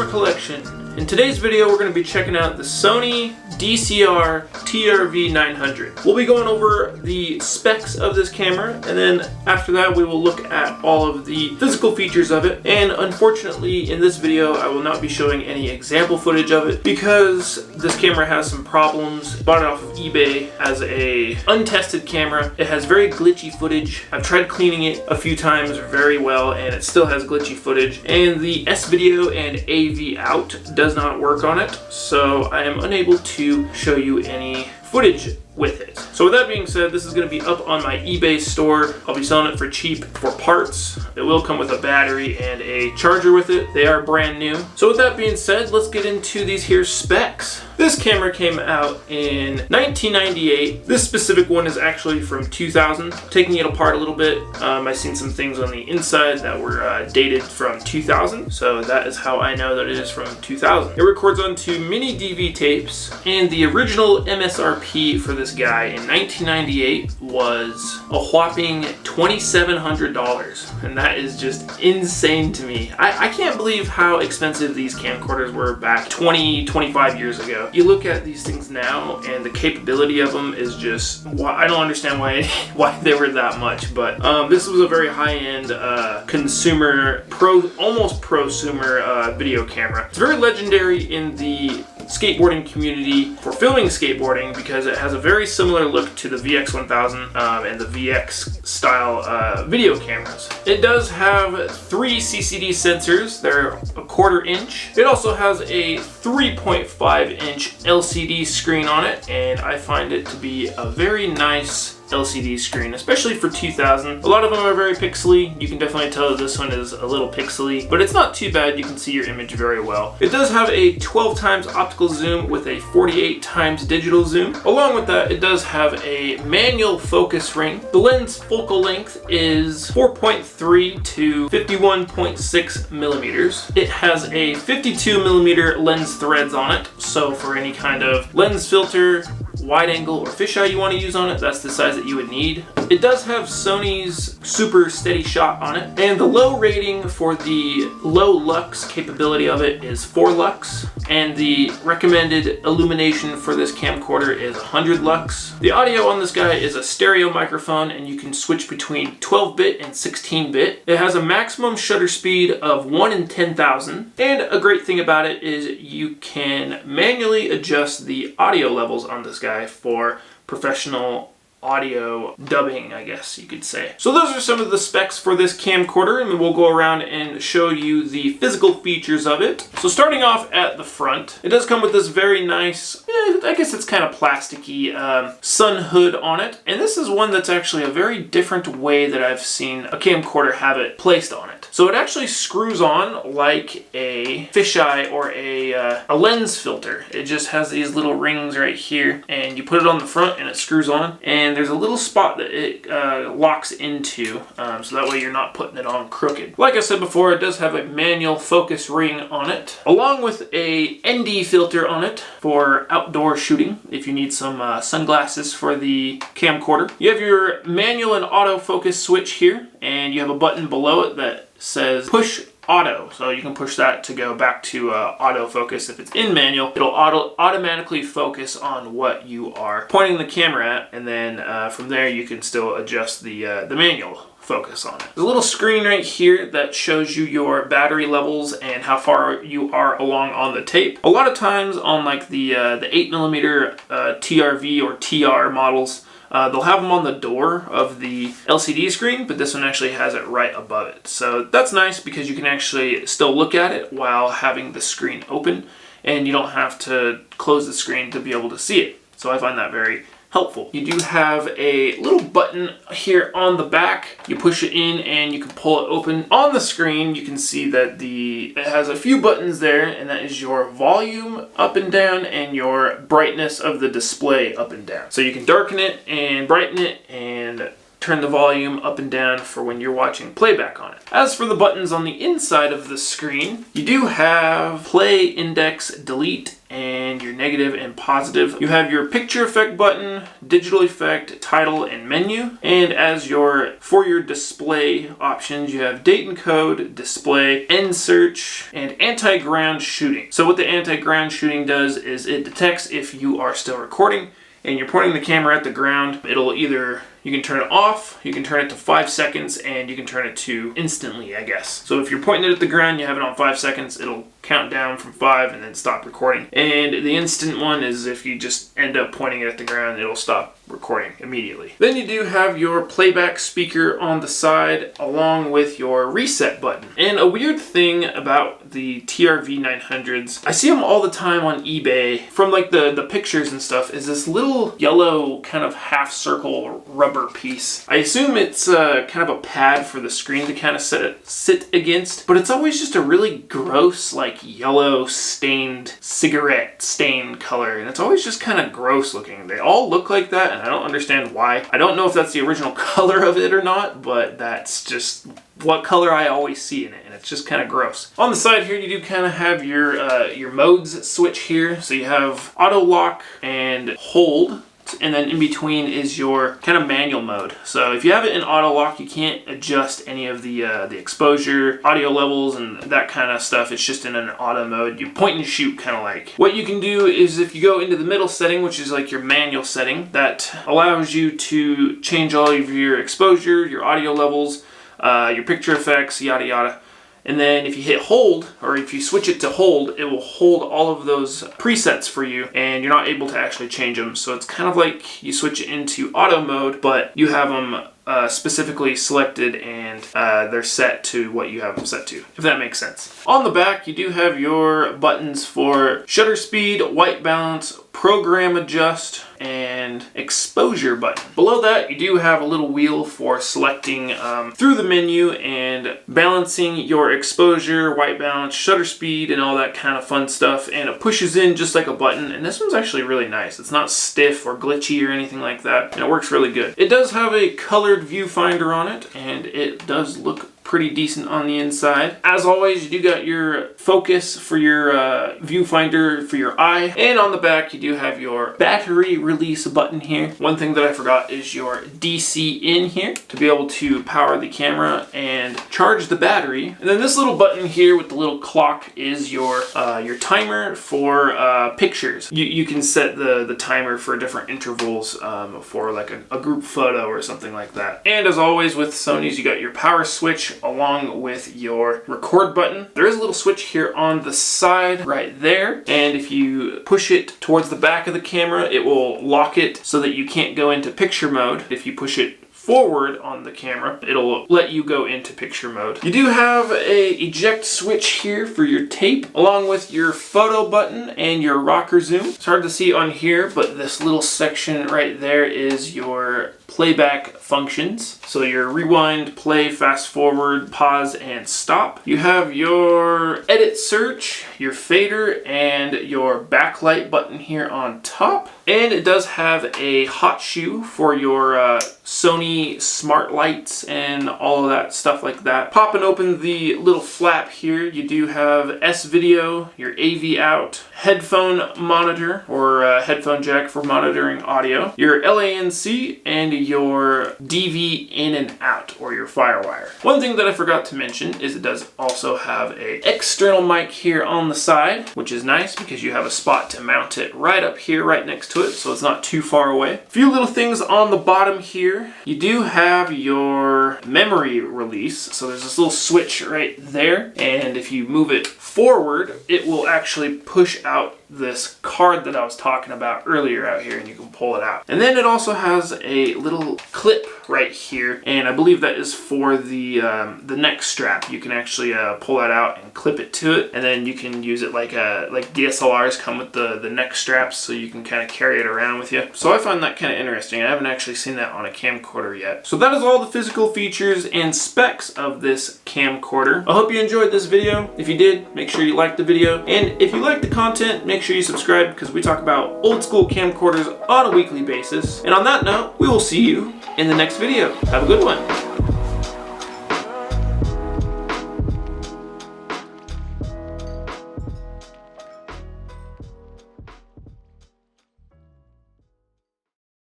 camera collection. In today's video, we're going to be checking out the Sony DCR-TRV900. We'll be going over the specs of this camera, and then after that we will look at all of the physical features of it. And unfortunately, in this video, I will not be showing any example footage of it because this camera has some problems. Bought it off of eBay as a untested camera. It has very glitchy footage. I've tried cleaning it a few times very well, and it still has glitchy footage. And the S-Video and AV out does not work on it, so I am unable to show you any footage with it. So with that being said, this is going to be up on my eBay store. I'll be selling it for cheap for parts. It will come with a battery and a charger with it. They are brand new. So with that being said, let's get into these here specs. This camera came out in 1998. This specific one is actually from 2000. Taking it apart a little bit, I've seen some things on the inside that were dated from 2000. So that is how I know that it is from 2000. It records onto mini DV tapes, and the original MSRP for this guy in 1998 was a whopping $2,700, and that is just insane to me. I can't believe how expensive these camcorders were back 25 years ago. You look at these things now, and the capability of them is just, I don't understand why they were that much, but this was a very high-end consumer, almost prosumer video camera. It's very legendary in the skateboarding community for filming skateboarding because it has a very similar look to the VX1000 and the VX style video cameras. It does have 3 CCD sensors. They're a 1/4 inch. It also has a 3.5 inch LCD screen on it, and I find it to be a very nice LCD screen, especially for 2000. A lot of them are very pixely. You can definitely tell that this one is a little pixely, but it's not too bad. You can see your image very well. It does have a 12 times optical zoom with a 48 times digital zoom. Along with that, it does have a manual focus ring. The lens focal length is 4.3 to 51.6 millimeters. It has a 52 millimeter lens threads on it, so for any kind of lens filter, wide angle, or fisheye you want to use on it, that's the size that you would need. It does have Sony's super steady shot on it, and the low rating for the low lux capability of it is 4 lux, and the recommended illumination for this camcorder is 100 lux. The audio on this guy is a stereo microphone, and you can switch between 12-bit and 16-bit. It has a maximum shutter speed of 1 in 10,000, and a great thing about it is you can manually adjust the audio levels on this guy for professional audio dubbing, I guess you could say. So those are some of the specs for this camcorder, and we'll go around and show you the physical features of it. So starting off at the front, it does come with this very nice, I guess it's kind of plasticky sun hood on it. And this is one that's actually a very different way that I've seen a camcorder have it placed on it. So it actually screws on like a fisheye or a lens filter. It just has these little rings right here, and you put it on the front and it screws on, and there's a little spot that it locks into, so that way you're not putting it on crooked. Like I said before, it does have a manual focus ring on it, along with a ND filter on it for outdoor shooting if you need some sunglasses for the camcorder. You have your manual and autofocus switch here, and you have a button below it that says push auto, so you can push that to go back to autofocus. If it's in manual, it'll automatically focus on what you are pointing the camera at, and then from there you can still adjust the manual focus on it. There's a little screen right here that shows you your battery levels and how far you are along on the tape. A lot of times on like the 8mm TRV or TR models, they'll have them on the door of the LCD screen, but this one actually has it right above it. So that's nice because you can actually still look at it while having the screen open, and you don't have to close the screen to be able to see it. So I find that very helpful. You do have a little button here on the back. You push it in and you can pull it open. On the screen, you can see that it has a few buttons there, and that is your volume up and down and your brightness of the display up and down. So you can darken it and brighten it and turn the volume up and down for when you're watching playback on it. As for the buttons on the inside of the screen, you do have play, index, delete, and your negative and positive. You have your picture effect button, digital effect, title, and menu. And for your display options, you have date and code, display, end search, and anti-ground shooting. So what the anti-ground shooting does is it detects if you are still recording and you're pointing the camera at the ground. You can turn it off, you can turn it to 5 seconds, and you can turn it to instantly, I guess. So if you're pointing it at the ground, you have it on 5 seconds, it'll count down from 5 and then stop recording. And the instant one is if you just end up pointing it at the ground, it'll stop recording immediately. Then you do have your playback speaker on the side along with your reset button. And a weird thing about the TRV900s, I see them all the time on eBay from like the pictures and stuff, is this little yellow kind of half circle rubber piece. I assume it's kind of a pad for the screen to kind of sit against, but it's always just a really gross, like yellow stained, cigarette stain color, and it's always just kind of gross looking. They all look like that, and I don't understand why. I don't know if that's the original color of it or not, but that's just what color I always see in it, and it's just kind of gross. On the side here, you do kind of have your modes switch here. So you have auto lock and hold, and then in between is your kind of manual mode. So if you have it in auto lock, you can't adjust any of the exposure, audio levels, and that kind of stuff. It's just in an auto mode. You point and shoot, kind of like. What you can do is if you go into the middle setting, which is like your manual setting, that allows you to change all of your exposure, your audio levels, your picture effects, yada yada. And then if you hit hold, or if you switch it to hold, it will hold all of those presets for you, and you're not able to actually change them. So it's kind of like you switch it into auto mode, but you have them specifically selected, and they're set to what you have them set to, if that makes sense. On the back, you do have your buttons for shutter speed, white balance, program adjust, and exposure button. Below that, you do have a little wheel for selecting through the menu and balancing your exposure, white balance, shutter speed, and all that kind of fun stuff. And it pushes in just like a button. And this one's actually really nice. It's not stiff or glitchy or anything like that. And it works really good. It does have a colored viewfinder on it, and it does look pretty decent on the inside. As always, you do got your focus for your viewfinder for your eye, and on the back you do have your battery release button here. One thing that I forgot is your DC in here to be able to power the camera and charge the battery. And then this little button here with the little clock is your timer for pictures. You can set the timer for different intervals for like a group photo or something like that. And as always with Sony's, you got your power switch along with your record button. There is a little switch here on the side right there, and if you push it towards the back of the camera, it will lock it so that you can't go into picture mode. If you push it forward on the camera, it'll let you go into picture mode. You do have a eject switch here for your tape, along with your photo button and your rocker zoom. It's hard to see on here, but this little section right there is your playback functions. So your rewind, play, fast forward, pause, and stop. You have your edit search, your fader, and your backlight button here on top. And it does have a hot shoe for your Sony smart lights and all of that stuff like that. Popping open the little flap here, you do have S-video, your AV out, headphone monitor or headphone jack for monitoring audio, your LANC, and your DV in and out, or your FireWire. One thing that I forgot to mention is it does also have a external mic here on the side, which is nice because you have a spot to mount it right up here, right next to it, so it's not too far away. A few little things on the bottom here. You do have your memory release, so there's this little switch right there, and if you move it forward, it will actually push out this card that I was talking about earlier out here, and you can pull it out. And then it also has a little clip right here, and I believe that is for the neck strap. You can actually pull that out and clip it to it, and then you can use it like DSLRs come with the neck straps, so you can kind of carry it around with you. So I find that kind of interesting. I haven't actually seen that on a camcorder yet. So that is all the physical features and specs of this camcorder. I hope you enjoyed this video. If you did, make sure you like the video, and if you like the content, make sure you subscribe because we talk about old school camcorders on a weekly basis. And on that note, we will see you in the next video. Have a good one.